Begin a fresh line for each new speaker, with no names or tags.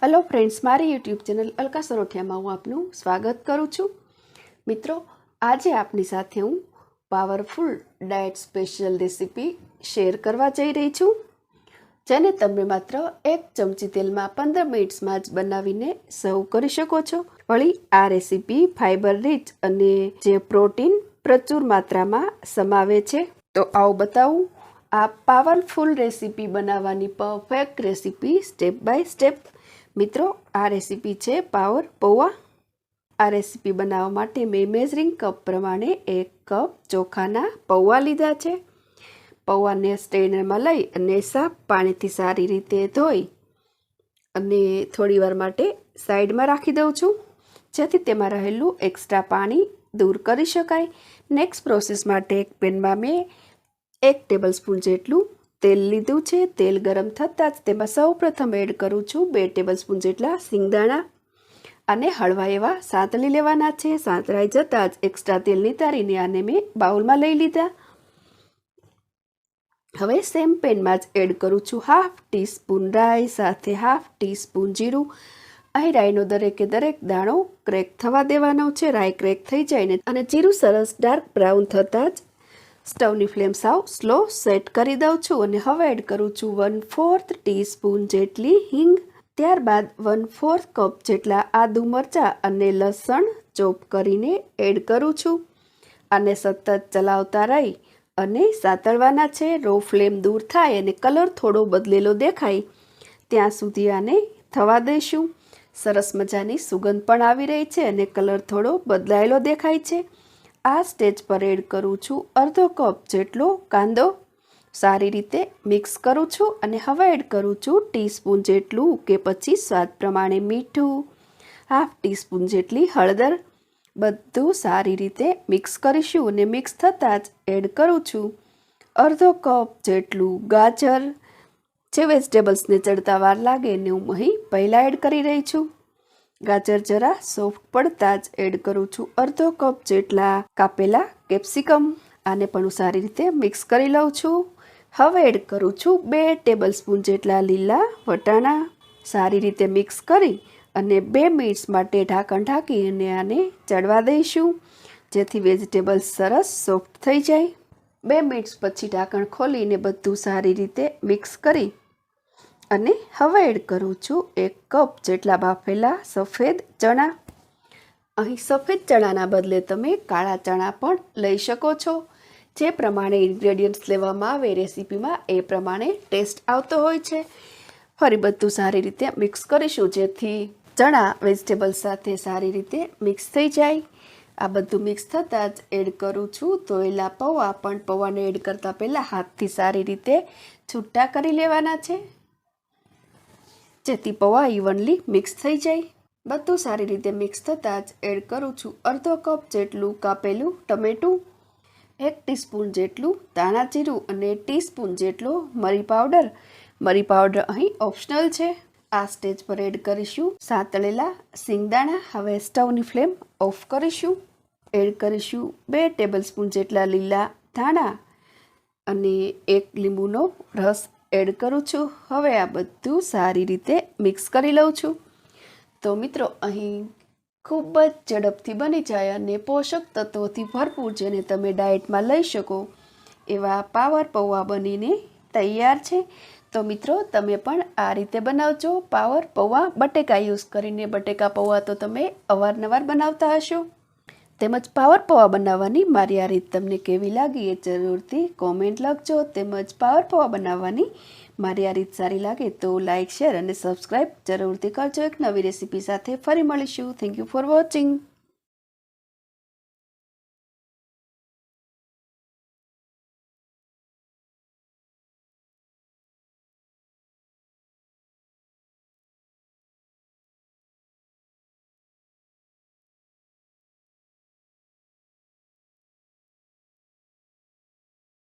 Hello friends, मारी YouTube channel Alka Sarothiya में हूँ आपनु स्वागत करूँ छूँ। मित्रों, आज आपनी साथे हूँ पावरफुल डायट स्पेशल रेसिपी शेर करवा जई रही छूँ, जेने तमे मात्र 1 चमची तेल में 15 मिनिट्स में ज बनावीने सर्व करी शको छो। वળી आ रेसिपी फाइबर रिच अने जे प्रोटीन प्रचुर मात्रा में समावे छे। तो आओ बताऊँ आ पावरफुल रेसिपी बनावानी perfect recipe step by step. मित्रों, आ रेसिपी है पावर पौवा। आ रेसिपी बनावा माटे मैं मेजरिंग कप प्रमाणे 1 कप चोखाना पौवा लीधा छे। पौवा ने स्ट्रेनर में लई अने साफ पानी थी सारी रीते धोई अने थोड़ी वार माटे साइड में राखी दऊं छूं, जेथी तेमां रहेलुं एक्स्ट्रा पानी दूर करी शकाय। नेक्स्ट प्रोसेस माटे एक पेन में मैं 1 टेबल स्पून जेटलुं तेल लीधुं छे। तेल गरम थतां ज तेमां सौ प्रथम एड करूँ छूं 2 टेबल स्पून जेटला सींगदाणा अने हळवा एवा सांतળી लेवाना छे। सांतळाई जतां ज एक्स्ट्रा तेल नितारीने आने मैं बाउल में लई लीधा। हवे सेम पेन में ज एड करूँ छूं 1/2 टीस्पून राई साथे 1/2 टीस्पून जीरुं। અહીં રાઈનો દરેકે દરેક દાણો ક્રેક થવા દેવાનો છે। રાઈ ક્રેક થઈ જાય ને અને જીરું સરસ ડાર્ક બ્રાઉન થતાં જ સ્ટવની ફ્લેમ સાવ સ્લો સેટ કરી દઉં છું અને હવે એડ કરું છું 1/4 ટીસ્પૂન જેટલી હિંગ। ત્યારબાદ 1/4 કપ જેટલા આદુ મરચાં અને લસણ ચોપ કરીને એડ કરું છું અને સતત ચલાવતા રહી અને સાતળવાના છે। રો ફ્લેમ દૂર થાય અને કલર થોડો બદલેલો દેખાય ત્યાં સુધી આને થવા દઈશું। સરસ મજાની સુગંધ પણ આવી રહી છે અને કલર થોડો બદલાયેલો દેખાય છે। આ સ્ટેજ પર એડ કરું છું અડધો કપ જેટલો કાંદો। સારી રીતે મિક્સ કરું છું અને હવે એડ કરું છું ટીસ્પૂન જેટલું કે પછી સ્વાદ પ્રમાણે મીઠું, 1/2 ટીસ્પૂન જેટલી હળદર। બધું સારી રીતે મિક્સ કરીશું અને મિક્સ થતાં જ એડ કરું છું અડધો કપ જેટલું ગાજર। જે વેજીટેબલ્સને ચડતા વાર લાગે ને હું અહીં પહેલાં એડ કરી રહી છું। ગાજર જરા સોફ્ટ પડતાં જ એડ કરું છું અડધો કપ જેટલા કાપેલા કેપ્સિકમ। આને પણ હું સારી રીતે મિક્સ કરી લઉં છું। હવે એડ કરું છું 2 ટેબલ સ્પૂન જેટલા લીલા વટાણા। સારી રીતે મિક્સ કરી અને 2 મિનિટ્સ માટે ઢાંકણ ઢાંકી અને આને ચડવા દઈશું, જેથી વેજીટેબલ્સ સરસ સોફ્ટ થઈ જાય। 2 મિનિટ્સ પછી ઢાંકણ ખોલીને બધું સારી રીતે મિક્સ કરી અને હવે એડ કરું છું 1 કપ જેટલા બાફેલા સફેદ ચણા। અહીં સફેદ ચણાના બદલે તમે કાળા ચણા પણ લઈ શકો છો। જે પ્રમાણે ઇન્ગ્રેડિયન્ટ્સ લેવામાં આવે રેસીપીમાં એ પ્રમાણે ટેસ્ટ આવતો હોય છે। ફરી બધું સારી રીતે મિક્સ કરીશું, જેથી ચણા વેજીટેબલ સાથે સારી રીતે મિક્સ થઈ જાય। આ બધું મિક્સ થતાં જ એડ કરું છું ધોયેલા પૌવા। પણ પૌવાને એડ કરતાં પહેલાં હાથથી સારી રીતે છૂટા કરી લેવાના છે, જેથી પૌવા ઇવનલી મિક્સ થઈ જાય। બધું સારી રીતે મિક્સ થતાં જ એડ કરું છું અડધો કપ જેટલું કાપેલું ટમેટું, 1 ટીસ્પૂન જેટલું ધાણા જીરું અને ટીસ્પૂન જેટલો મરી પાવડર। મરી પાવડર અહીં ઓપ્શનલ છે। આ સ્ટેજ પર એડ કરીશું સાંતળેલા સિંગદાણા। હવે સ્ટવની ફ્લેમ ઓફ કરીશું। એડ કરીશું 2 ટેબલ સ્પૂન જેટલા લીલા ધાણા અને 1 લીંબુનો રસ એડ કરું છું। હવે આ બધું સારી રીતે મિક્સ કરી લઉં છું। તો મિત્રો, અહીં ખૂબ જ ઝડપથી બની જાય અને પોષક તત્વોથી ભરપૂર, જેને તમે ડાયટમાં લઈ શકો એવા પાવર પૌવા બનીને તૈયાર છે। તો મિત્રો, તમે પણ આ રીતે બનાવજો પાવર પૌવા બટેકા યુઝ કરીને। બટેકા પૌવા તો તમે અવારનવાર બનાવતા હશો, તેમજ પાવર પૌવા બનાવવાની મારી આ રીત તમને કેવી લાગી એ જરૂરથી કોમેન્ટ લખજો। તેમજ પાવર પૌવા બનાવવાની મારી આ રીત સારી લાગે તો લાઇક, શેર અને સબસ્ક્રાઈબ જરૂરથી કરજો। એક નવી રેસીપી સાથે ફરી મળીશું। Thank you for watching.